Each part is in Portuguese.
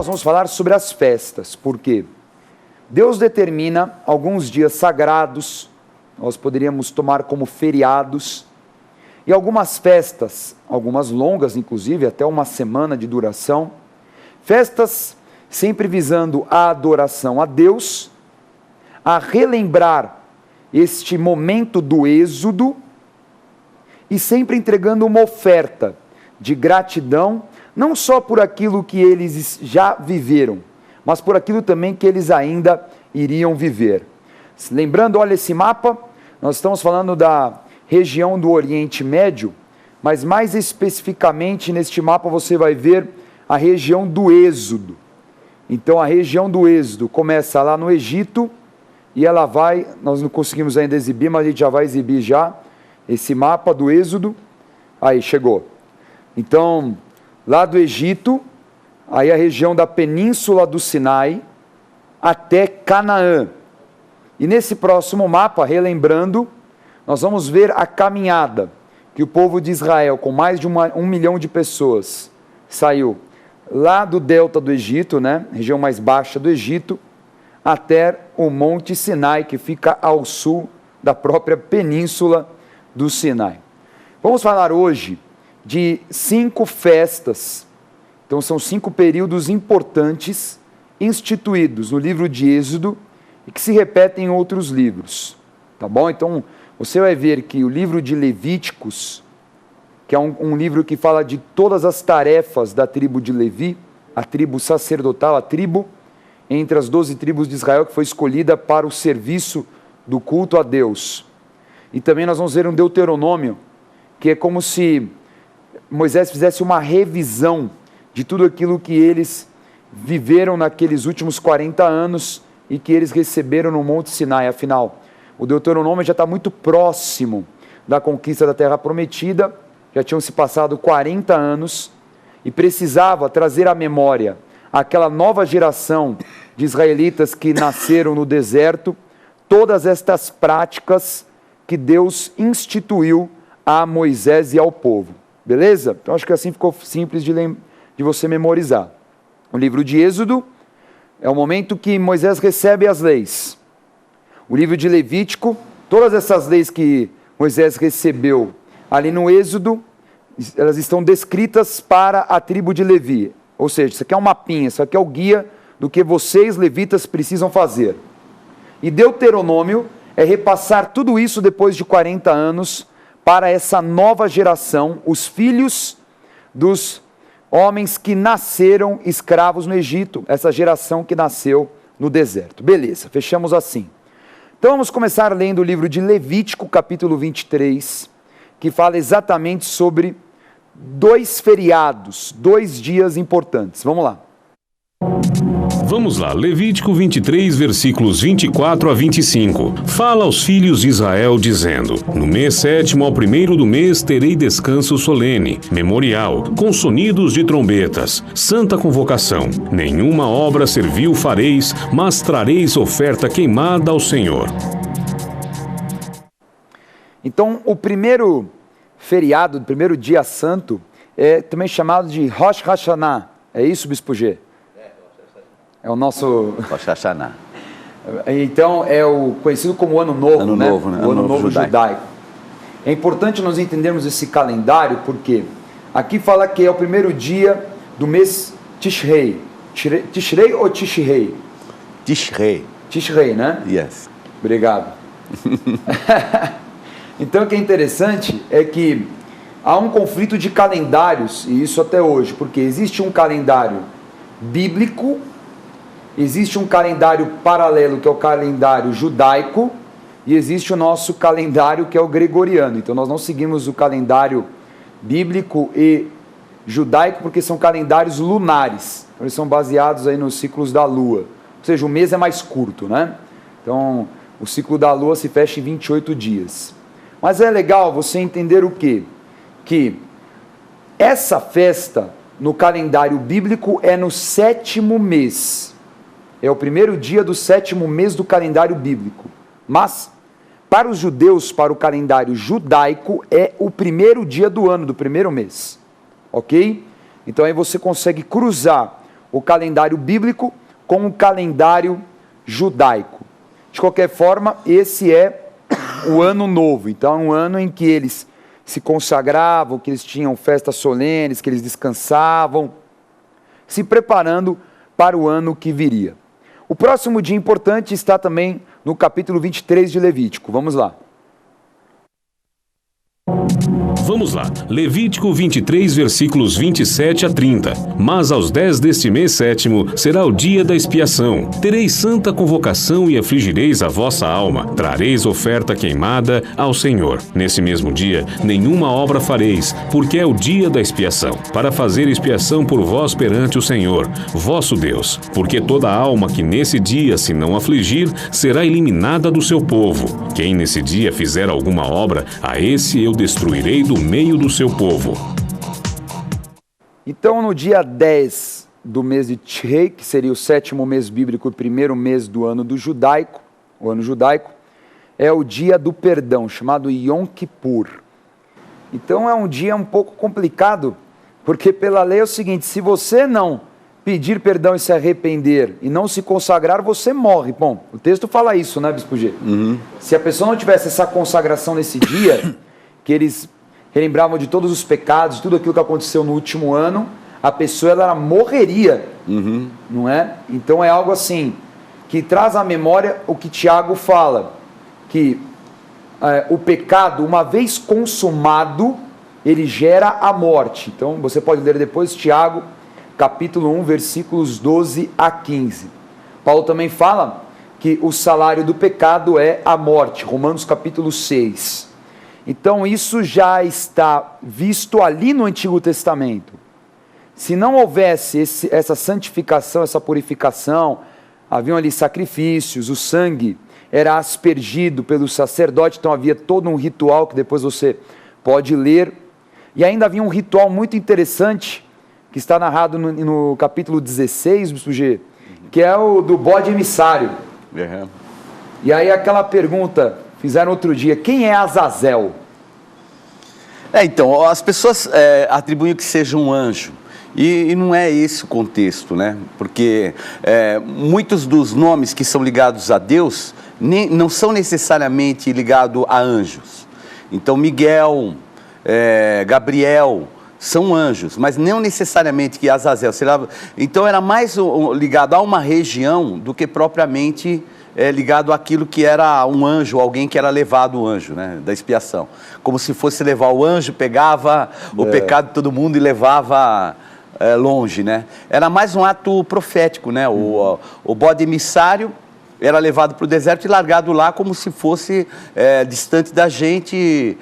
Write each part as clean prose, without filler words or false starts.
nós vamos falar sobre as festas, porque Deus determina alguns dias sagrados, nós poderíamos tomar como feriados, e algumas festas, algumas longas inclusive, até uma semana de duração, festas sempre visando a adoração a Deus, a relembrar este momento do êxodo, e sempre entregando uma oferta de gratidão, não só por aquilo que eles já viveram, mas por aquilo também que eles ainda iriam viver. Lembrando, olha esse mapa, nós estamos falando da região do Oriente Médio, mas mais especificamente neste mapa você vai ver a região do Êxodo. Então a região do Êxodo começa lá no Egito e ela vai, nós não conseguimos ainda exibir, mas a gente já vai exibir já esse mapa do Êxodo. Aí, chegou. Então, lá do Egito, aí a região da península do Sinai, até Canaã. E nesse próximo mapa, relembrando, nós vamos ver a caminhada que o povo de Israel, com mais de 1 milhão de pessoas, saiu lá do delta do Egito, né, região mais baixa do Egito, até o Monte Sinai, que fica ao sul da própria península do Sinai. Vamos falar hoje de 5 festas, então são 5 períodos importantes instituídos no livro de Êxodo e que se repetem em outros livros, tá bom? Então você vai ver que o livro de Levíticos, que é um livro que fala de todas as tarefas da tribo de Levi, a tribo sacerdotal, a tribo entre as 12 tribos de Israel que foi escolhida para o serviço do culto a Deus. E também nós vamos ver um Deuteronômio, que é como se Moisés fizesse uma revisão de tudo aquilo que eles viveram naqueles últimos 40 anos e que eles receberam no Monte Sinai. Afinal, o Deuteronômio já está muito próximo da conquista da Terra Prometida, já tinham se passado 40 anos e precisava trazer à memória aquela nova geração de israelitas que nasceram no deserto, todas estas práticas que Deus instituiu a Moisés e ao povo. Beleza? Então acho que assim ficou simples de você memorizar. O livro de Êxodo é o momento que Moisés recebe as leis. O livro de Levítico, todas essas leis que Moisés recebeu ali no Êxodo, elas estão descritas para a tribo de Levi. Ou seja, isso aqui é um mapinha, isso aqui é o guia do que vocês, levitas, precisam fazer. E Deuteronômio é repassar tudo isso depois de 40 anos para essa nova geração, os filhos dos homens que nasceram escravos no Egito, essa geração que nasceu no deserto. Beleza, fechamos assim. Então vamos começar lendo o livro de Levítico, capítulo 23, que fala exatamente sobre 2 feriados, 2 dias importantes. Vamos lá. Vamos lá, Levítico 23, versículos 24 a 25. Fala aos filhos de Israel, dizendo: No mês 7º, ao 1º do mês, terei descanso solene, memorial, com sonidos de trombetas, santa convocação. Nenhuma obra servil fareis, mas trareis oferta queimada ao Senhor. Então, o primeiro feriado, o primeiro dia santo, é também chamado de Rosh Hashanah. É isso, Bispo G? É o nosso... Rosh Hashanah. Então, é o conhecido como Ano Novo, Ano Novo, né? O Ano Novo Judaico. É importante nós entendermos esse calendário, porque aqui fala que é o primeiro dia do mês Tishrei. Tishrei ou Tishrei? Tishrei. Tishrei, né? Yes. Obrigado. Então, o que é interessante é que há um conflito de calendários, e isso até hoje, porque existe um calendário bíblico, existe um calendário paralelo, que é o calendário judaico, e existe o nosso calendário, que é o gregoriano. Então, nós não seguimos o calendário bíblico e judaico, porque são calendários lunares. Então, eles são baseados aí nos ciclos da lua. Ou seja, o mês é mais curto, né? Então, o ciclo da lua se fecha em 28 dias. Mas é legal você entender o quê? Que essa festa, no calendário bíblico, é no 7º mês. É o primeiro dia do 7º mês do calendário bíblico. Mas, para os judeus, para o calendário judaico, é o primeiro dia do ano, do primeiro mês. Ok? Então aí você consegue cruzar o calendário bíblico com o calendário judaico. De qualquer forma, esse é o ano novo. Então, é um ano em que eles se consagravam, que eles tinham festas solenes, que eles descansavam, se preparando para o ano que viria. O próximo dia importante está também no capítulo 23 de Levítico. Vamos lá. Vamos lá, Levítico 23, versículos 27 a 30. Mas aos 10 deste mês sétimo será o dia da expiação. Tereis santa convocação e afligireis a vossa alma. Trareis oferta queimada ao Senhor. Nesse mesmo dia, nenhuma obra fareis, porque é o dia da expiação, para fazer expiação por vós perante o Senhor, vosso Deus. Porque toda alma que nesse dia se não afligir, será eliminada do seu povo. Quem nesse dia fizer alguma obra, a esse eu destruirei do meio do seu povo. Então, no dia 10 do mês de Tishrei, que seria o 7º mês bíblico e 1º mês do ano do judaico, o ano judaico, é o dia do perdão, chamado Yom Kippur. Então, é um dia um pouco complicado, porque pela lei é o seguinte: se você não pedir perdão e se arrepender e não se consagrar, você morre. Bom, o texto fala isso, né, Bispo G? Se a pessoa não tivesse essa consagração nesse dia, que eles relembravam de todos os pecados, de tudo aquilo que aconteceu no último ano, a pessoa ela morreria, não é? Então é algo assim, que traz à memória o que Tiago fala, que o pecado, uma vez consumado, ele gera a morte. Então você pode ler depois Tiago, capítulo 1, versículos 12 a 15. Paulo também fala que o salário do pecado é a morte, Romanos capítulo 6. Então isso já está visto ali no Antigo Testamento. Se não houvesse essa santificação, essa purificação, haviam ali sacrifícios, o sangue era aspergido pelo sacerdote, então havia todo um ritual que depois você pode ler. E ainda havia um ritual muito interessante, que está narrado no capítulo 16, Bispo G, que é o do bode emissário. E aí aquela pergunta, fizeram outro dia, quem é Azazel? Então, as pessoas atribuem que seja um anjo, e não é esse o contexto, né? Porque muitos dos nomes que são ligados a Deus não são necessariamente ligados a anjos. Então, Miguel, Gabriel, são anjos, mas não necessariamente que Azazel. Então, era mais ligado a uma região do que propriamente ligado àquilo que era um anjo, alguém que era levado o anjo, né, da expiação. Como se fosse levar o anjo, pegava o pecado de todo mundo e levava longe, né? Era mais um ato profético, né? O bode emissário era levado para o deserto e largado lá como se fosse distante da gente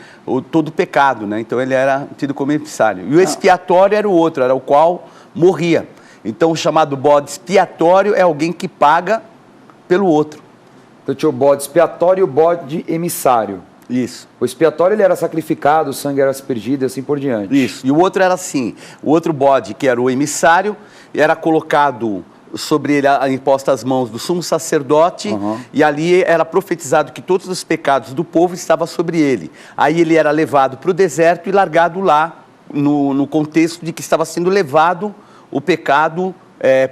todo o pecado, né? Então ele era tido como emissário. E o expiatório era o outro, era o qual morria. Então o chamado bode expiatório é alguém que paga pelo outro. Então tinha o bode expiatório e o bode emissário. Isso. O expiatório ele era sacrificado, o sangue era aspergido e assim por diante. Isso. E o outro era assim, o outro bode, que era o emissário, era colocado sobre ele imposta as mãos do sumo sacerdote, e ali era profetizado que todos os pecados do povo estavam sobre ele. Aí ele era levado para o deserto e largado lá, no contexto de que estava sendo levado o pecado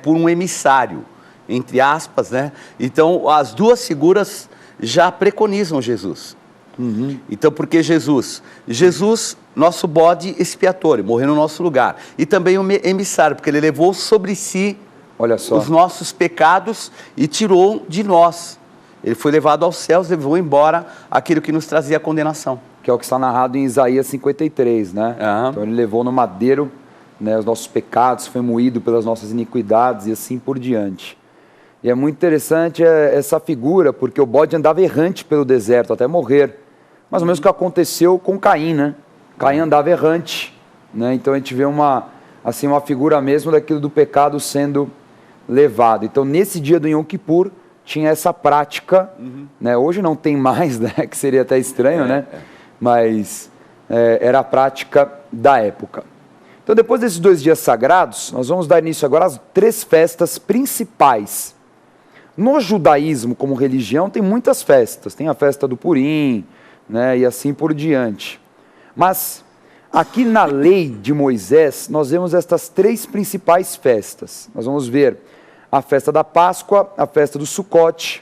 por um emissário, entre aspas, né? Então, as duas figuras já preconizam Jesus. Então, porque Jesus, nosso bode expiatório, morreu no nosso lugar. E também o emissário, porque ele levou sobre si os nossos pecados e tirou de nós. Ele foi levado aos céus, levou embora aquilo que nos trazia a condenação. Que é o que está narrado em Isaías 53, né? Então ele levou no madeiro, né, os nossos pecados, foi moído pelas nossas iniquidades e assim por diante. E é muito interessante essa figura, porque o bode andava errante pelo deserto até morrer. Mais ou menos o que aconteceu com Caim, né? Caim andava errante, né? Então a gente vê uma figura mesmo daquilo do pecado sendo levado. Então nesse dia do Yom Kippur tinha essa prática, né? Hoje não tem mais, né? Que seria até estranho, né? Mas era a prática da época. Então depois desses 2 dias sagrados, nós vamos dar início agora às 3 festas principais. No judaísmo, como religião, tem muitas festas. Tem a festa do Purim, né, e assim por diante. Mas Aqui na lei de Moisés, nós vemos estas três principais festas. Nós vamos ver a festa da Páscoa, a festa do Sucote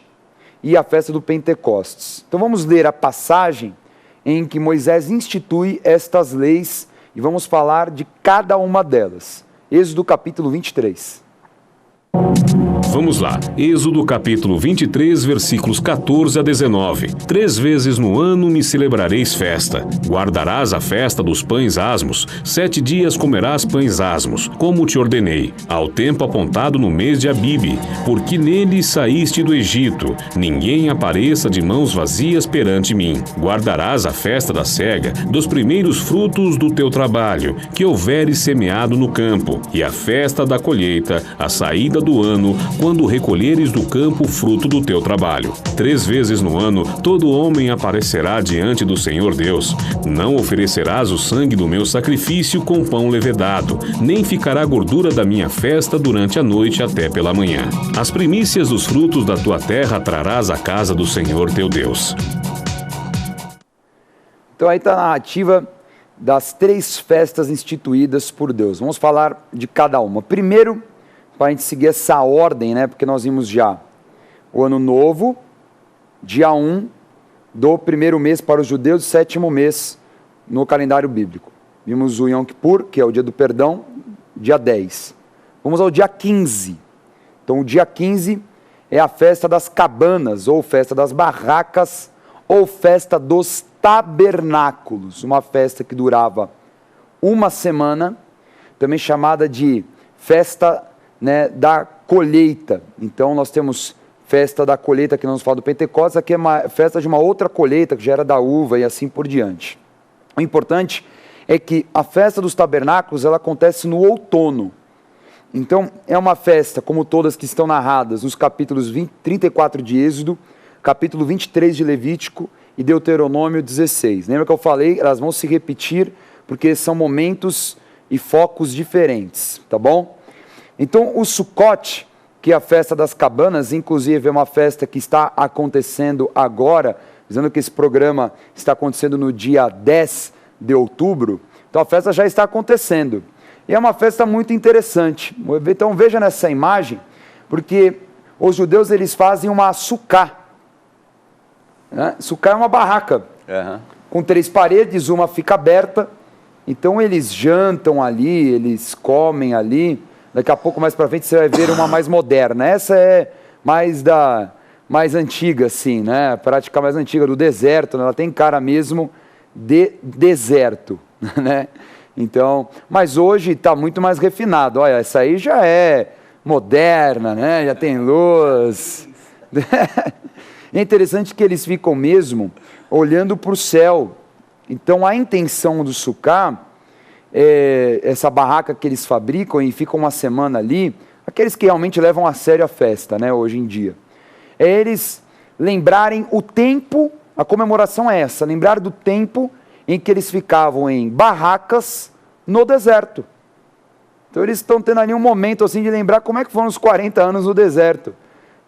e a festa do Pentecostes. Então vamos ler a passagem em que Moisés institui estas leis e vamos falar de cada uma delas. Êxodo capítulo 23. Vamos lá, Êxodo capítulo 23, versículos 14 a 19. 3 vezes no ano me celebrareis festa. Guardarás a festa dos pães asmos. 7 dias comerás pães asmos, como te ordenei, ao tempo apontado no mês de Abibe, porque nele saíste do Egito. Ninguém apareça de mãos vazias perante mim. Guardarás a festa da cega, dos primeiros frutos do teu trabalho, que houveres semeado no campo, e a festa da colheita, a saída do ano, quando recolheres do campo o fruto do teu trabalho. 3 vezes no ano, todo homem aparecerá diante do Senhor Deus. Não oferecerás o sangue do meu sacrifício com pão levedado, nem ficará gordura da minha festa durante a noite até pela manhã. As primícias dos frutos da tua terra trarás à casa do Senhor teu Deus. Então aí está a narrativa das 3 festas instituídas por Deus. Vamos falar de cada uma. Primeiro, para a gente seguir essa ordem, né? Porque nós vimos já o Ano Novo, dia 1 do primeiro mês para os judeus, 7º mês no calendário bíblico. Vimos o Yom Kippur, que é o dia do perdão, dia 10. Vamos ao dia 15. Então, o dia 15 é a festa das cabanas, ou festa das barracas, ou festa dos tabernáculos. Uma festa que durava uma semana, também chamada de festa, né, da colheita. Então nós temos festa da colheita, que não nos fala do Pentecostes, aqui é uma festa de uma outra colheita, que já era da uva e assim por diante. O importante é que a festa dos tabernáculos, ela acontece no outono. Então é uma festa, como todas que estão narradas nos capítulos 34 de Êxodo, capítulo 23 de Levítico e Deuteronômio 16. Lembra que eu falei? Elas vão se repetir, porque são momentos e focos diferentes, tá bom? Então, o Sucote, que é a festa das cabanas, inclusive é uma festa que está acontecendo agora, dizendo que esse programa está acontecendo no dia 10 de outubro, então a festa já está acontecendo. E é uma festa muito interessante. Então veja nessa imagem, porque os judeus eles fazem uma sucá. Né? Sucá é uma barraca, com 3 paredes, uma fica aberta, então eles jantam ali, eles comem ali. Daqui a pouco, mais para frente, você vai ver uma mais moderna. Essa é mais antiga, assim, né? A prática mais antiga, do deserto, né? Ela tem cara mesmo de deserto, né? Então, mas hoje está muito mais refinado. Olha, essa aí já é moderna, né? Já tem luz. É interessante que eles ficam mesmo olhando para o céu. Então, a intenção do sucá, essa barraca que eles fabricam e ficam uma semana ali, aqueles que realmente levam a sério a festa, né, hoje em dia, é eles lembrarem o tempo, a comemoração é essa, lembrar do tempo em que eles ficavam em barracas no deserto. Então eles estão tendo ali um momento assim de lembrar como é que foram os 40 anos no deserto,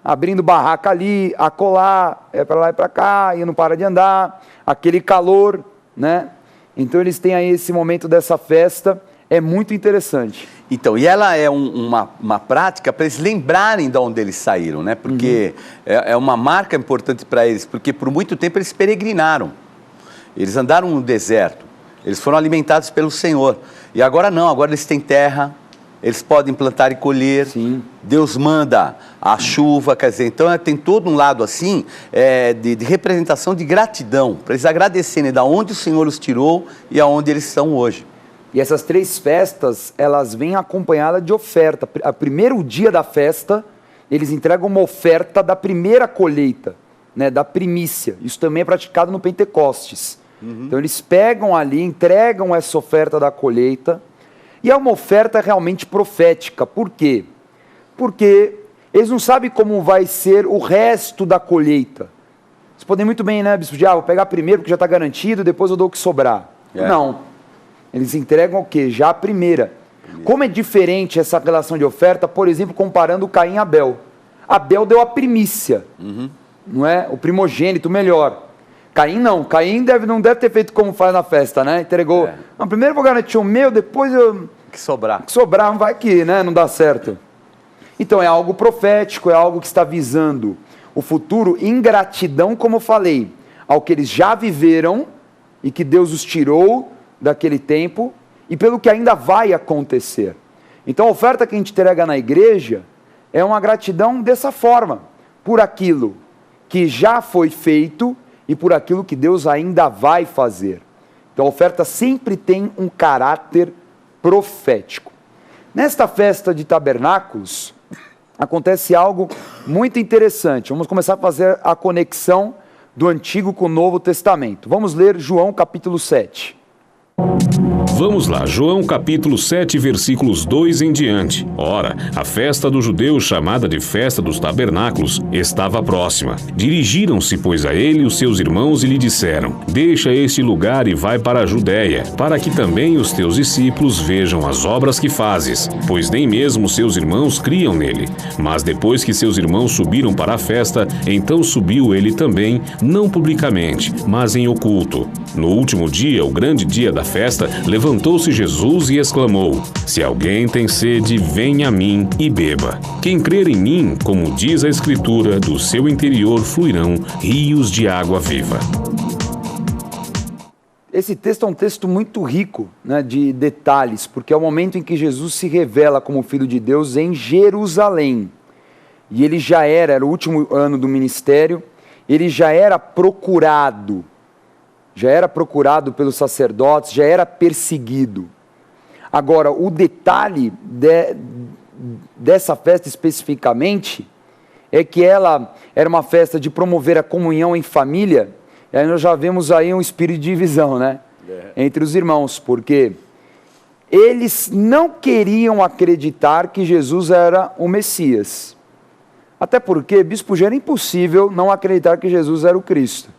abrindo barraca ali, acolá, para lá e para cá, e não para de andar, aquele calor, né? Então eles têm aí esse momento dessa festa, é muito interessante. Então, e ela é uma prática para eles lembrarem de onde eles saíram, né? Porque é uma marca importante para eles, porque por muito tempo eles peregrinaram, eles andaram no deserto, eles foram alimentados pelo Senhor. E agora não, agora eles têm terra, eles podem plantar e colher. Sim. Deus manda a chuva, quer dizer, então tem todo um lado assim, de representação de gratidão, para eles agradecerem de onde o Senhor os tirou e aonde eles estão hoje. E essas 3 festas, elas vêm acompanhadas de oferta. O primeiro dia da festa, eles entregam uma oferta da primeira colheita, né, da primícia. Isso também é praticado no Pentecostes. Então eles pegam ali, entregam essa oferta da colheita, e é uma oferta realmente profética. Por quê? Porque eles não sabem como vai ser o resto da colheita. Vocês podem muito bem, né, bispo, vou pegar primeiro porque já está garantido, depois eu dou o que sobrar. Não. Eles entregam o quê? Já a primeira. Como é diferente essa relação de oferta, por exemplo, comparando Caim e Abel. Abel deu a primícia, não é? O primogênito melhor. Caim não. Caim não deve ter feito como faz na festa, né? Entregou. Não, primeiro eu vou garantir o meu, depois eu... Que sobrar. Que sobrar, não vai que, né? Não dá certo. Então é algo profético, é algo que está visando o futuro em gratidão, como eu falei, ao que eles já viveram e que Deus os tirou daquele tempo e pelo que ainda vai acontecer. Então a oferta que a gente entrega na igreja é uma gratidão dessa forma, por aquilo que já foi feito e por aquilo que Deus ainda vai fazer. Então a oferta sempre tem um caráter profético. Nesta festa de tabernáculos, acontece algo muito interessante. Vamos começar a fazer a conexão do Antigo com o Novo Testamento. Vamos ler João capítulo 7. Vamos lá, João capítulo 7, versículos 2 em diante. Ora, a festa dos judeus, chamada de festa dos tabernáculos, estava próxima. Dirigiram-se, pois, a ele os seus irmãos e lhe disseram: deixa este lugar e vai para a Judéia, para que também os teus discípulos vejam as obras que fazes, pois nem mesmo seus irmãos criam nele. Mas depois que seus irmãos subiram para a festa, então subiu ele também, não publicamente, mas em oculto. No último dia, o grande dia da festa, levantou-se Jesus e exclamou: se alguém tem sede, venha a mim e beba. Quem crer em mim, como diz a Escritura, do seu interior fluirão rios de água viva. Esse texto é um texto muito rico, né, de detalhes, porque é o momento em que Jesus se revela como Filho de Deus em Jerusalém. E ele já era o último ano do ministério, ele já era procurado pelos sacerdotes, já era perseguido. Agora, o detalhe dessa festa especificamente é que ela era uma festa de promover a comunhão em família, e aí nós já vemos aí um espírito de divisão, né? Entre os irmãos, porque eles não queriam acreditar que Jesus era o Messias. Até porque, bispo, já era impossível não acreditar que Jesus era o Cristo.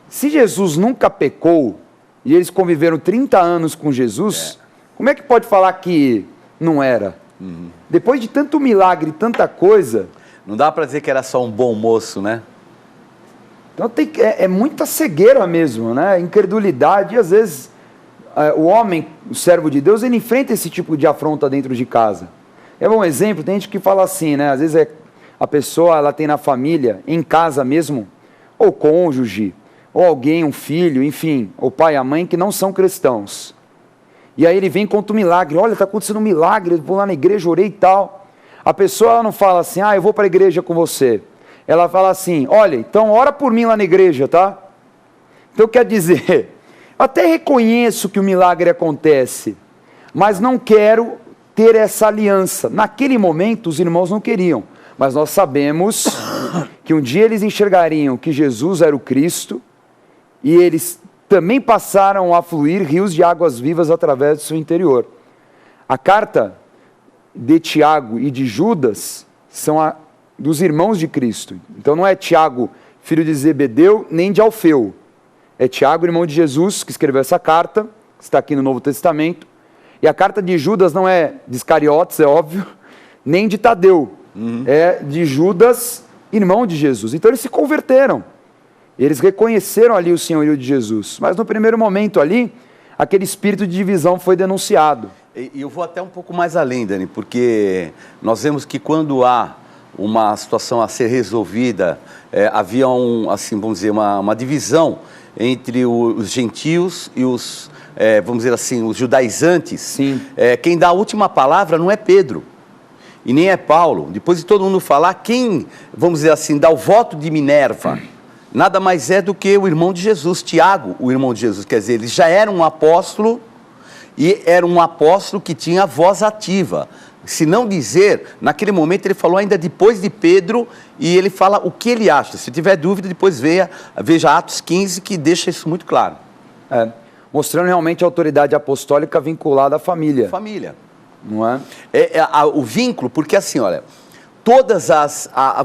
Se Jesus nunca pecou, e eles conviveram 30 anos com Jesus, como é que pode falar que não era? Depois de tanto milagre, tanta coisa... Não dá para dizer que era só um bom moço, né? Então é muita cegueira mesmo, né? Incredulidade, e às vezes o homem, o servo de Deus, ele enfrenta esse tipo de afronta dentro de casa. É um exemplo, tem gente que fala assim, né? Às vezes a pessoa, ela tem na família, em casa mesmo, ou cônjuge, ou alguém, um filho, enfim, o pai e a mãe que não são cristãos. E aí ele vem e conta um milagre. Olha, está acontecendo um milagre, eu vou lá na igreja, orei e tal. A pessoa, ela não fala assim, eu vou para a igreja com você. Ela fala assim, olha, então ora por mim lá na igreja, tá? Então quer dizer, eu até reconheço que o milagre acontece, mas não quero ter essa aliança. Naquele momento os irmãos não queriam, mas nós sabemos que um dia eles enxergariam que Jesus era o Cristo, e eles também passaram a fluir rios de águas vivas através do seu interior. A carta de Tiago e de Judas são dos irmãos de Cristo. Então não é Tiago, filho de Zebedeu, nem de Alfeu. É Tiago, irmão de Jesus, que escreveu essa carta, que está aqui no Novo Testamento. E a carta de Judas não é de Iscariotes, é óbvio, nem de Tadeu. É de Judas, irmão de Jesus. Então eles se converteram. Eles reconheceram ali o senhorio de Jesus. Mas no primeiro momento ali, aquele espírito de divisão foi denunciado. E eu vou até um pouco mais além, Dani, porque nós vemos que quando há uma situação a ser resolvida, havia assim, vamos dizer, uma divisão entre os gentios e os, vamos dizer assim, os judaizantes. Sim. Quem dá a última palavra não é Pedro e nem é Paulo. Depois de todo mundo falar, quem, vamos dizer assim, dá o voto de Minerva, nada mais é do que o irmão de Jesus, Tiago, o irmão de Jesus. Quer dizer, ele já era um apóstolo, e era um apóstolo que tinha voz ativa. Se não dizer, naquele momento ele falou ainda depois de Pedro, e ele fala o que ele acha. Se tiver dúvida, depois veja Atos 15, que deixa isso muito claro. Mostrando realmente a autoridade apostólica vinculada à família. Família. Não é? O vínculo, porque assim, olha, todas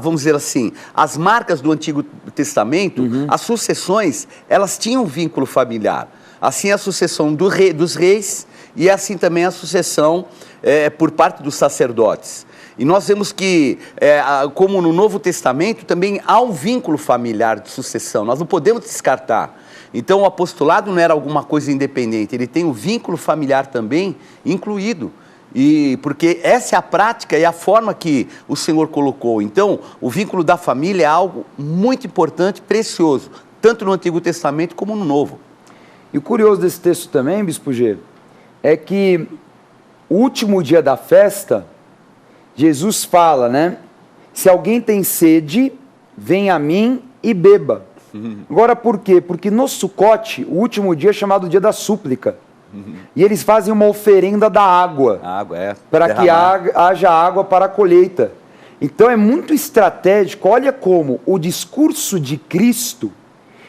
vamos dizer assim, as marcas do Antigo Testamento, as sucessões, elas tinham um vínculo familiar. Assim a sucessão dos reis e assim também a sucessão por parte dos sacerdotes. E nós vemos que, como no Novo Testamento, também há um vínculo familiar de sucessão, nós não podemos descartar. Então o apostolado não era alguma coisa independente, ele tem o vínculo familiar também incluído. E porque essa é a prática e a forma que o Senhor colocou. Então, o vínculo da família é algo muito importante, precioso, tanto no Antigo Testamento como no Novo. E o curioso desse texto também, Bispo G, é que o último dia da festa, Jesus fala, né? Se alguém tem sede, venha a mim e beba. Agora por quê? Porque no Sucote, o último dia é chamado dia da súplica. E eles fazem uma oferenda da água, para que haja água para a colheita. Então é muito estratégico, olha como o discurso de Cristo,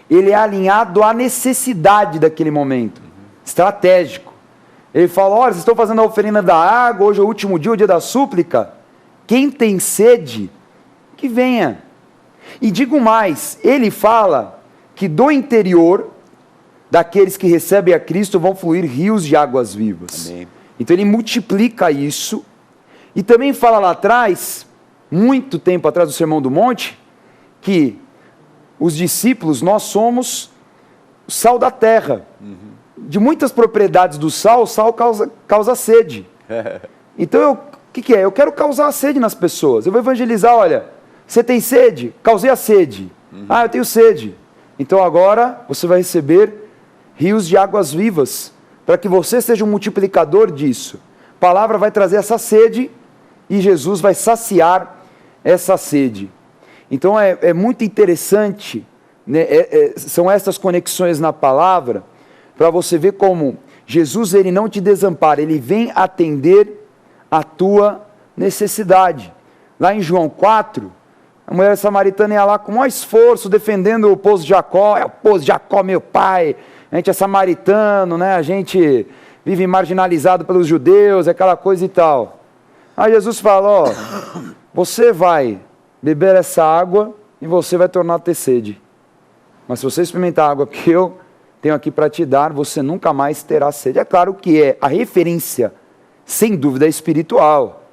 ele é alinhado à necessidade daquele momento, estratégico. Ele fala, olha, vocês estão fazendo a oferenda da água, hoje é o último dia, o dia da súplica, quem tem sede, que venha. E digo mais, ele fala que do interior daqueles que recebem a Cristo vão fluir rios de águas vivas. Amém. Então ele multiplica isso. E também fala lá atrás, muito tempo atrás do Sermão do Monte, que os discípulos, nós somos o sal da terra. De muitas propriedades do sal, o sal causa sede. Então, o que é? Eu quero causar a sede nas pessoas. Eu vou evangelizar, olha, você tem sede? Causei a sede. Ah, eu tenho sede. Então agora você vai receber rios de águas vivas, para que você seja um multiplicador disso. A palavra vai trazer essa sede e Jesus vai saciar essa sede. Então é muito interessante, né? São essas conexões na palavra, para você ver como Jesus ele não te desampara, ele vem atender a tua necessidade. Lá em João 4, a mulher samaritana ia lá com o maior esforço, defendendo o poço de Jacó, é o poço de Jacó, meu pai, a gente é samaritano, né? A gente vive marginalizado pelos judeus, aquela coisa e tal. Aí Jesus fala, ó, você vai beber essa água e você vai tornar a ter sede. Mas se você experimentar a água que eu tenho aqui para te dar, você nunca mais terá sede. É claro que a referência, sem dúvida, é espiritual.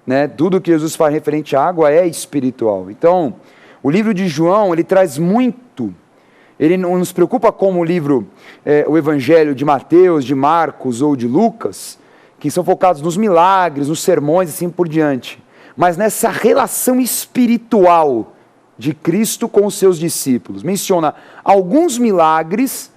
Né? Tudo que Jesus faz referente à água é espiritual. Então, o livro de João, ele traz muito. Ele não nos preocupa como o livro, o Evangelho de Mateus, de Marcos ou de Lucas, que são focados nos milagres, nos sermões e assim por diante. Mas nessa relação espiritual de Cristo com os seus discípulos. Menciona alguns milagres,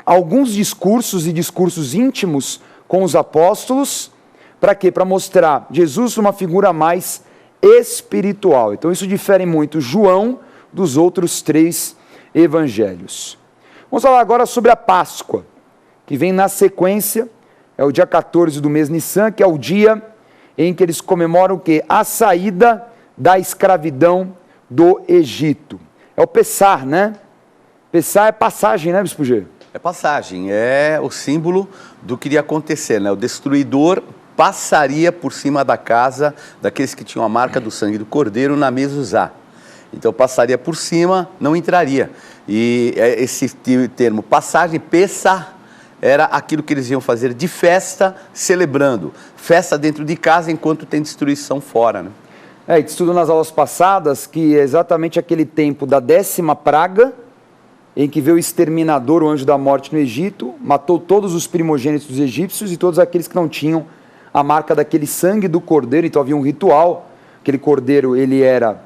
alguns discursos e discursos íntimos com os apóstolos. Para quê? Para mostrar Jesus uma figura mais espiritual. Então isso difere muito João dos outros 3 evangelhos. Vamos falar agora sobre a Páscoa, que vem na sequência, é o dia 14 do mês Nissan, que é o dia em que eles comemoram o quê? A saída da escravidão do Egito. É o Pessah, né? Pessah é passagem, né, Bispo G? É passagem, é o símbolo do que iria acontecer, né? O destruidor passaria por cima da casa daqueles que tinham a marca do sangue do Cordeiro na mezuzá. Então passaria por cima, não entraria. E esse termo passagem, Pessah, era aquilo que eles iam fazer de festa, celebrando. Festa dentro de casa enquanto tem destruição fora, né? A gente estudou nas aulas passadas que é exatamente aquele tempo da 10ª praga, em que veio o exterminador, o anjo da morte no Egito, matou todos os primogênitos dos egípcios e todos aqueles que não tinham a marca daquele sangue do cordeiro. Então havia um ritual, aquele cordeiro ele era,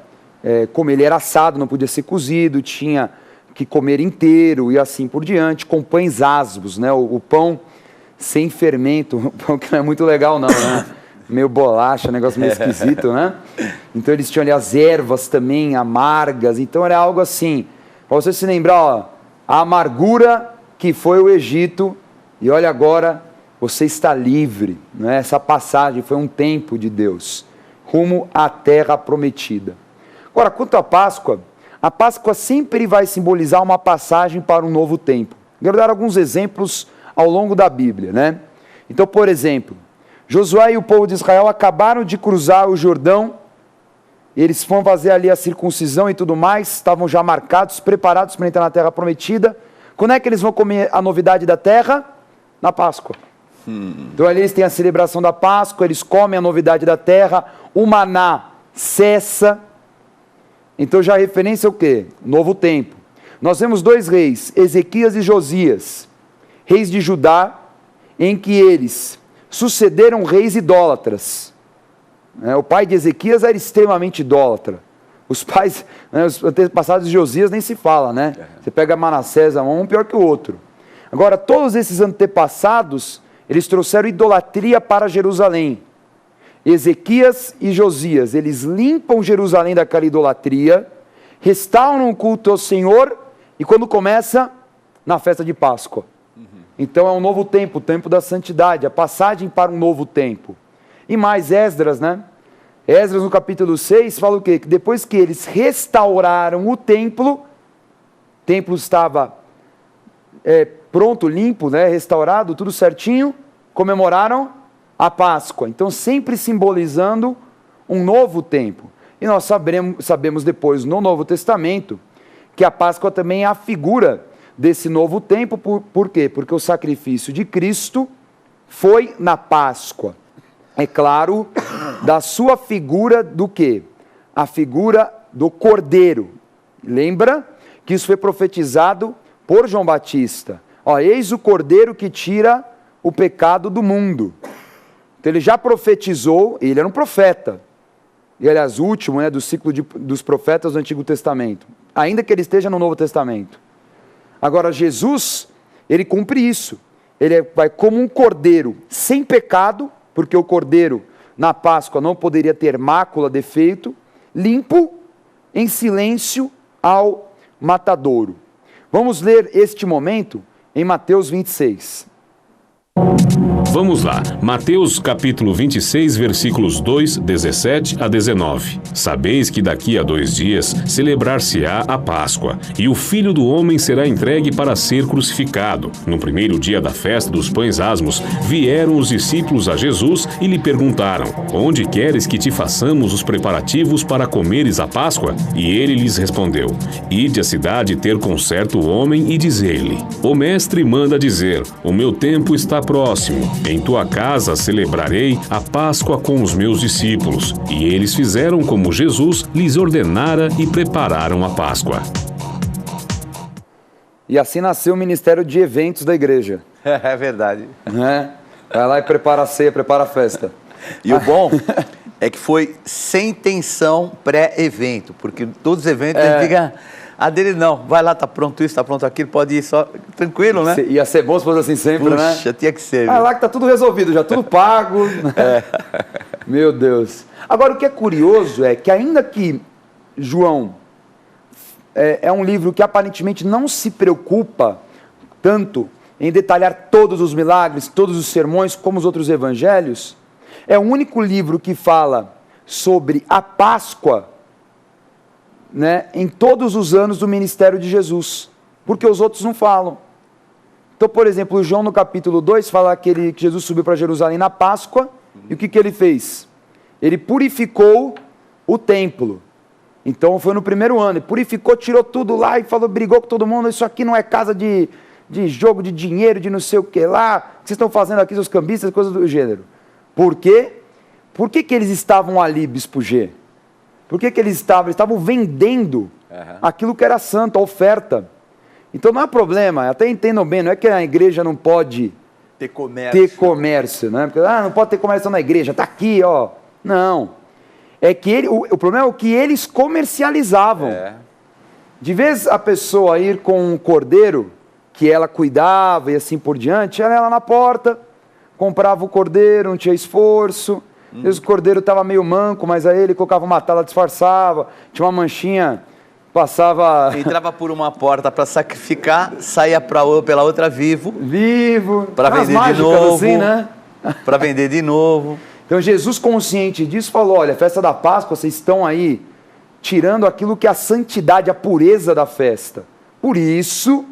como ele era assado, não podia ser cozido, tinha que comer inteiro e assim por diante, com pães asmos, né? O pão sem fermento, o pão que não é muito legal não, né? Meio bolacha, negócio meio esquisito, né? Então eles tinham ali as ervas também amargas, então era algo assim, para você se lembrar, ó, a amargura que foi o Egito, e olha agora, você está livre, né? Essa passagem foi um tempo de Deus, rumo à terra prometida. Agora, quanto à Páscoa, a Páscoa sempre vai simbolizar uma passagem para um novo tempo. Quero dar alguns exemplos ao longo da Bíblia, né? Então, por exemplo, Josué e o povo de Israel acabaram de cruzar o Jordão, eles foram fazer ali a circuncisão e tudo mais, estavam já marcados, preparados para entrar na terra prometida. Quando é que eles vão comer a novidade da terra? Na Páscoa. Então ali eles têm a celebração da Páscoa, eles comem a novidade da terra, o maná cessa. Então já a referência é o quê? Novo tempo. Nós vemos dois reis, Ezequias e Josias, reis de Judá, em que eles sucederam reis idólatras. O pai de Ezequias era extremamente idólatra. Os pais, os antepassados de Josias nem se fala, né? Você pega Manassés, um pior que o outro. Agora, todos esses antepassados, eles trouxeram idolatria para Jerusalém. Ezequias e Josias, eles limpam Jerusalém daquela idolatria, restauram o culto ao Senhor, e quando começa? Na festa de Páscoa. Então é um novo tempo, o tempo da santidade, a passagem para um novo tempo. E mais Esdras, né? Esdras no capítulo 6 fala o quê? Que depois que eles restauraram o templo estava pronto, limpo, né? Restaurado, tudo certinho, comemoraram a Páscoa. Então sempre simbolizando um novo tempo. E nós sabemos depois no Novo Testamento que a Páscoa também é a figura desse novo tempo. Por quê? Porque o sacrifício de Cristo foi na Páscoa. É claro, da sua figura do quê? A figura do Cordeiro. Lembra que isso foi profetizado por João Batista. Eis o Cordeiro que tira o pecado do mundo. Então ele já profetizou, ele era um profeta. E aliás, o último do ciclo dos profetas do Antigo Testamento. Ainda que ele esteja no Novo Testamento. Agora Jesus, ele cumpre isso. Ele vai como um cordeiro sem pecado, porque o cordeiro na Páscoa não poderia ter mácula, defeito, limpo, em silêncio ao matadouro. Vamos ler este momento em Mateus 26. Vamos lá, Mateus capítulo 26, versículos 2, 17 a 19. Sabeis que daqui a 2 dias celebrar-se-á a Páscoa, e o Filho do Homem será entregue para ser crucificado. No primeiro dia da festa dos pães asmos, vieram os discípulos a Jesus e lhe perguntaram: onde queres que te façamos os preparativos para comeres a Páscoa? E ele lhes respondeu: ide à cidade ter com certo homem e dizer-lhe: o mestre manda dizer, o meu tempo está próximo. Em tua casa celebrarei a Páscoa com os meus discípulos. E eles fizeram como Jesus lhes ordenara e prepararam a Páscoa. E assim nasceu o Ministério de Eventos da igreja. É verdade. Vai lá e prepara a ceia, prepara a festa. E o bom é que foi sem tensão pré-evento, porque todos os eventos ele diga... A dele não, vai lá, tá pronto isso, tá pronto aquilo, pode ir só, tranquilo, né? Ia ser bom se fosse assim sempre, né? Puxa, tinha que ser. Lá que tá tudo resolvido, já tudo pago. Meu Deus. Agora, o que é curioso é que ainda que João é um livro que aparentemente não se preocupa tanto em detalhar todos os milagres, todos os sermões, como os outros evangelhos, é o único livro que fala sobre a Páscoa, né, em todos os anos do ministério de Jesus, porque os outros não falam. Então, por exemplo, João no capítulo 2 fala que Jesus subiu para Jerusalém na Páscoa, e o que ele fez? Ele purificou o templo. Então foi no primeiro ano, ele purificou, tirou tudo lá e falou, brigou com todo mundo, isso aqui não é casa de jogo de dinheiro, de não sei o que lá, o que vocês estão fazendo aqui, seus cambistas, coisas do gênero. Por quê? Por que eles estavam ali, Bispo G? Por que eles estavam vendendo aquilo que era santo, a oferta. Então não há problema, até entendam bem, não é que a igreja não pode ter comércio, né? Porque, não pode ter comércio na igreja, está aqui, ó. Não. É que o problema é o que eles comercializavam. De vez a pessoa ir com um cordeiro, que ela cuidava e assim por diante, ela ia lá na porta, comprava o cordeiro, não tinha esforço. Às vezes o cordeiro estava meio manco, mas aí ele colocava uma tala, disfarçava, tinha uma manchinha, passava... Entrava por uma porta para sacrificar, saía pela outra vivo. Para vender de novo. Assim, né? Para vender de novo. Então Jesus, consciente disso, falou, olha, a festa da Páscoa, vocês estão aí tirando aquilo que é a santidade, a pureza da festa. Por isso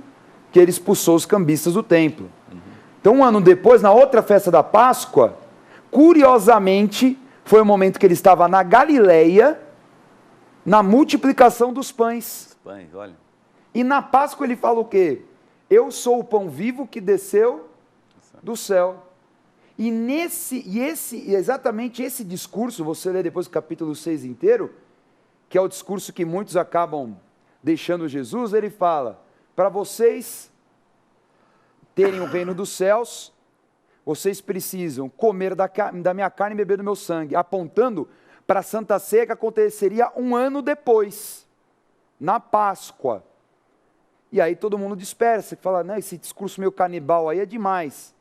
que ele expulsou os cambistas do templo. Então um ano depois, na outra festa da Páscoa, curiosamente, foi o momento que ele estava na Galileia, na multiplicação dos pães. Olha. E na Páscoa ele fala o quê? Eu sou o pão vivo que desceu do céu. E exatamente esse discurso, você lê depois o capítulo 6 inteiro, que é o discurso que muitos acabam deixando Jesus, ele fala, para vocês terem o reino dos céus, vocês precisam comer da minha carne e beber do meu sangue, apontando para a Santa Ceia que aconteceria um ano depois, na Páscoa. E aí todo mundo dispersa, fala, não, esse discurso meio canibal aí é demais.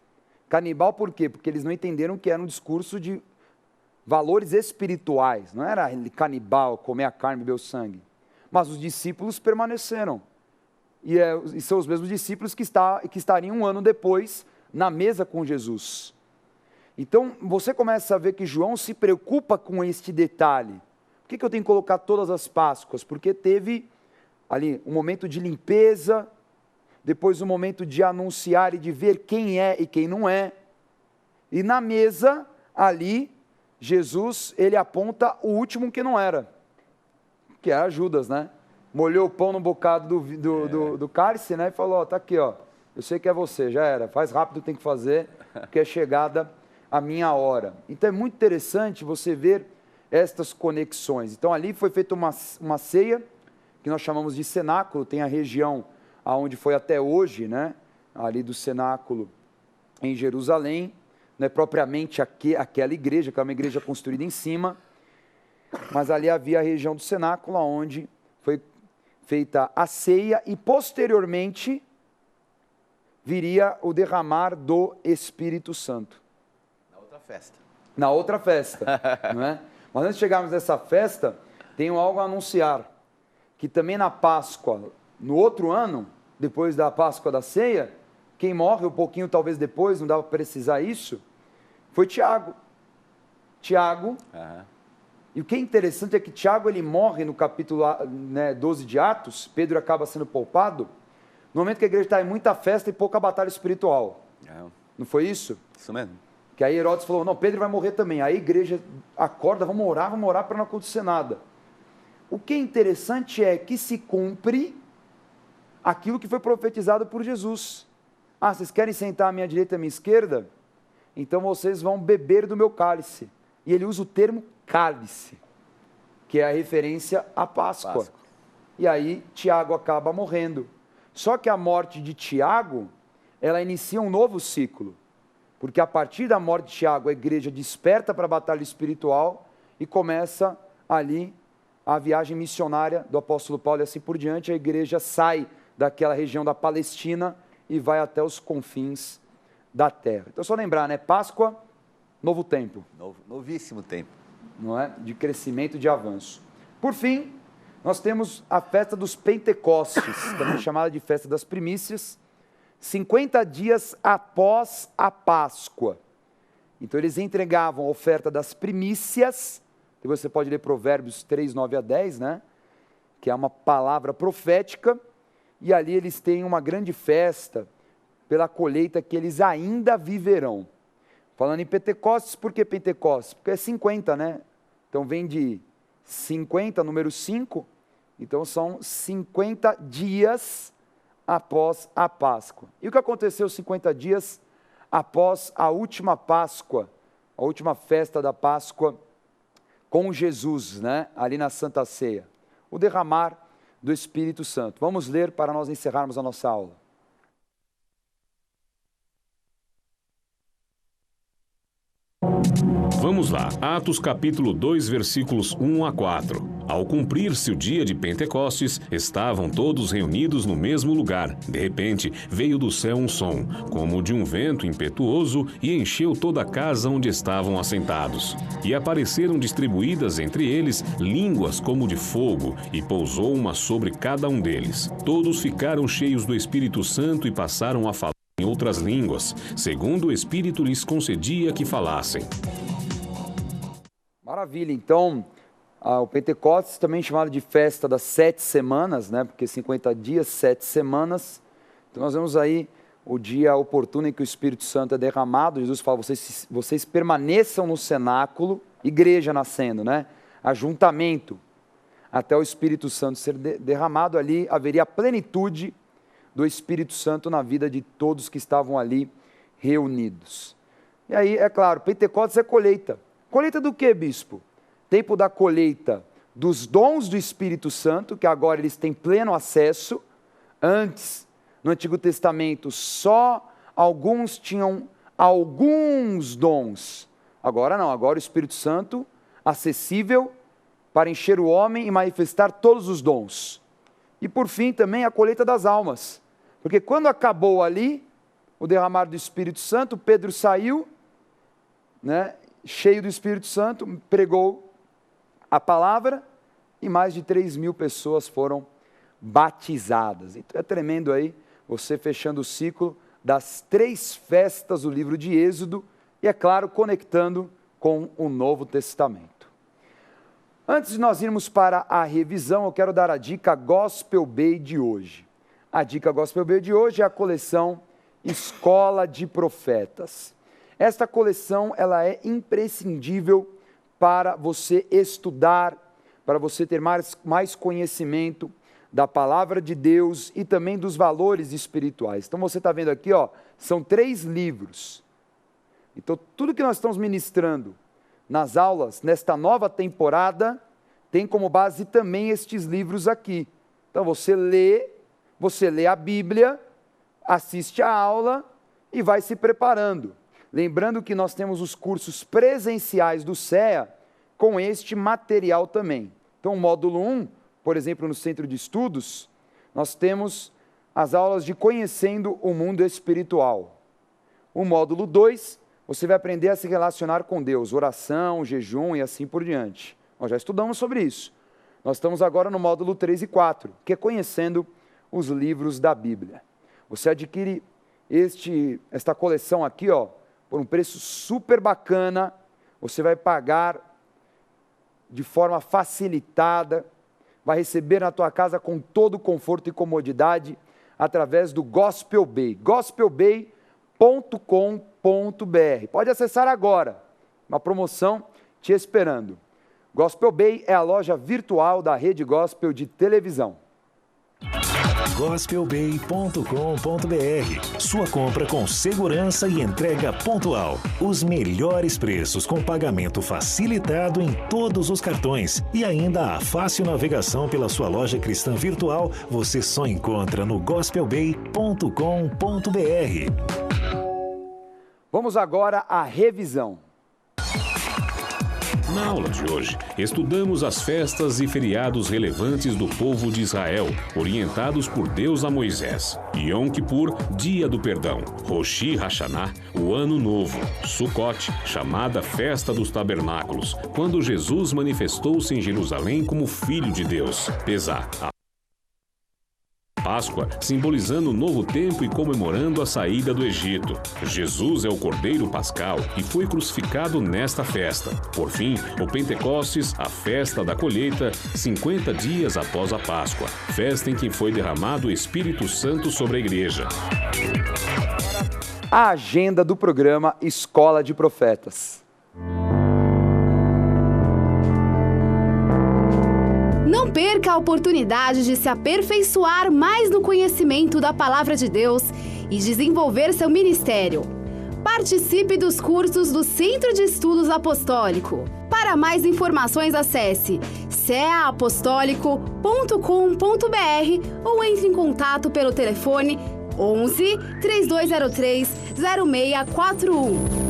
Canibal por quê? Porque eles não entenderam que era um discurso de valores espirituais, não era canibal, comer a carne e beber o sangue. Mas os discípulos permaneceram. E são os mesmos discípulos que estariam um ano depois na mesa com Jesus. Então, você começa a ver que João se preocupa com este detalhe. Por que eu tenho que colocar todas as Páscoas? Porque teve ali um momento de limpeza, depois um momento de anunciar e de ver quem é e quem não é. E na mesa, ali, Jesus, ele aponta o último que não era, que era Judas, né? Molhou o pão no bocado do cálice, né? E falou, ó, tá aqui, ó. Eu sei que é você, já era. Faz rápido, tem que fazer, porque é chegada a minha hora. Então é muito interessante você ver estas conexões. Então ali foi feita uma ceia, que nós chamamos de cenáculo, tem a região aonde foi até hoje, né? Ali do cenáculo em Jerusalém, não é propriamente aquela igreja, que é uma igreja construída em cima, mas ali havia a região do cenáculo, onde foi feita a ceia e posteriormente viria o derramar do Espírito Santo. Na outra festa. Na outra festa, não é? Mas antes de chegarmos nessa festa, tenho algo a anunciar, que também na Páscoa, no outro ano, depois da Páscoa da ceia, quem morre um pouquinho talvez depois, não dá para precisar isso, foi Tiago. Tiago, e o que é interessante é que Tiago ele morre no capítulo 12 de Atos, Pedro acaba sendo poupado, no momento que a igreja está em muita festa e pouca batalha espiritual. Não foi isso? Isso mesmo. Que aí Herodes falou, não, Pedro vai morrer também. Aí a igreja acorda, vamos orar para não acontecer nada. O que é interessante é que se cumpre aquilo que foi profetizado por Jesus. Ah, vocês querem sentar à minha direita e à minha esquerda? Então vocês vão beber do meu cálice. E ele usa o termo cálice, que é a referência à Páscoa. E aí Tiago acaba morrendo. Só que a morte de Tiago, ela inicia um novo ciclo. Porque a partir da morte de Tiago, a igreja desperta para a batalha espiritual e começa ali a viagem missionária do apóstolo Paulo e assim por diante. A igreja sai daquela região da Palestina e vai até os confins da terra. Então, só lembrar, né? Páscoa, novo tempo. Novíssimo tempo. Não é? De crescimento e de avanço. Por fim, nós temos a festa dos Pentecostes, também chamada de festa das primícias, 50 dias após a Páscoa. Então, eles entregavam a oferta das primícias, e você pode ler Provérbios 3, 9 a 10, né? Que é uma palavra profética, e ali eles têm uma grande festa pela colheita que eles ainda viverão. Falando em Pentecostes, por que Pentecostes? Porque é 50, né? Então vem de 50, número 5, então são 50 dias após a Páscoa. E o que aconteceu 50 dias após a última Páscoa, a última festa da Páscoa com Jesus, né? Ali na Santa Ceia? O derramar do Espírito Santo. Vamos ler para nós encerrarmos a nossa aula. Vamos lá, Atos capítulo 2, versículos 1 a 4. Ao cumprir-se o dia de Pentecostes, estavam todos reunidos no mesmo lugar. De repente, veio do céu um som, como de um vento impetuoso, e encheu toda a casa onde estavam assentados. E apareceram distribuídas entre eles línguas como de fogo, e pousou uma sobre cada um deles. Todos ficaram cheios do Espírito Santo e passaram a falar em outras línguas, segundo o Espírito lhes concedia que falassem. Maravilha, então, o Pentecostes também chamado de festa das 7 semanas, né? Porque 50 dias, 7 semanas. Então nós vemos aí o dia oportuno em que o Espírito Santo é derramado. Jesus fala, vocês permaneçam no cenáculo, igreja nascendo, né? Ajuntamento, até o Espírito Santo ser derramado. Ali haveria a plenitude do Espírito Santo na vida de todos que estavam ali reunidos. E aí, é claro, Pentecostes é colheita. Colheita do que, bispo? Tempo da colheita dos dons do Espírito Santo, que agora eles têm pleno acesso. Antes, no Antigo Testamento, só alguns tinham alguns dons. Agora não, agora o Espírito Santo acessível para encher o homem e manifestar todos os dons. E por fim também a colheita das almas. Porque quando acabou ali o derramar do Espírito Santo, Pedro saiu, né, cheio do Espírito Santo, pregou a palavra e mais de 3.000 pessoas foram batizadas. Então é tremendo aí, você fechando o ciclo das 3 festas do livro de Êxodo e, é claro, conectando com o Novo Testamento. Antes de nós irmos para a revisão, eu quero dar a dica Gospel Bay de hoje. A dica Gospel Bay de hoje é a coleção Escola de Profetas. Esta coleção ela é imprescindível para você estudar, para você ter mais conhecimento da palavra de Deus e também dos valores espirituais. Então você está vendo aqui, ó, são 3 livros. Então tudo que nós estamos ministrando nas aulas, nesta nova temporada, tem como base também estes livros aqui. Então você lê a Bíblia, assiste a aula e vai se preparando. Lembrando que nós temos os cursos presenciais do CEA com este material também. Então o módulo 1, por exemplo, no Centro de Estudos, nós temos as aulas de Conhecendo o Mundo Espiritual. O módulo 2, você vai aprender a se relacionar com Deus, oração, jejum e assim por diante. Nós já estudamos sobre isso. Nós estamos agora no módulo 3 e 4, que é Conhecendo os Livros da Bíblia. Você adquire esta coleção aqui, ó, por um preço super bacana. Você vai pagar de forma facilitada, vai receber na tua casa com todo conforto e comodidade através do Gospel Bay, gospelbay.com.br. Pode acessar agora, uma promoção te esperando. Gospel Bay é a loja virtual da Rede Gospel de televisão. gospelbay.com.br. Sua compra com segurança e entrega pontual. Os melhores preços com pagamento facilitado em todos os cartões. E ainda a fácil navegação pela sua loja cristã virtual você só encontra no gospelbay.com.br. Vamos agora à revisão. Na aula de hoje, estudamos as festas e feriados relevantes do povo de Israel, orientados por Deus a Moisés. Yom Kippur, Dia do Perdão. Rosh Hashanah, o Ano Novo. Sukkot, chamada Festa dos Tabernáculos, quando Jesus manifestou-se em Jerusalém como Filho de Deus. Pesach, Páscoa, simbolizando o novo tempo e comemorando a saída do Egito. Jesus é o Cordeiro Pascal e foi crucificado nesta festa. Por fim, o Pentecostes, a festa da colheita, 50 dias após a Páscoa, festa em que foi derramado o Espírito Santo sobre a igreja. A agenda do programa Escola de Profetas. Não perca a oportunidade de se aperfeiçoar mais no conhecimento da Palavra de Deus e desenvolver seu ministério. Participe dos cursos do Centro de Estudos Apostólico. Para mais informações, acesse ceaapostólico.com.br ou entre em contato pelo telefone 11 3203 0641.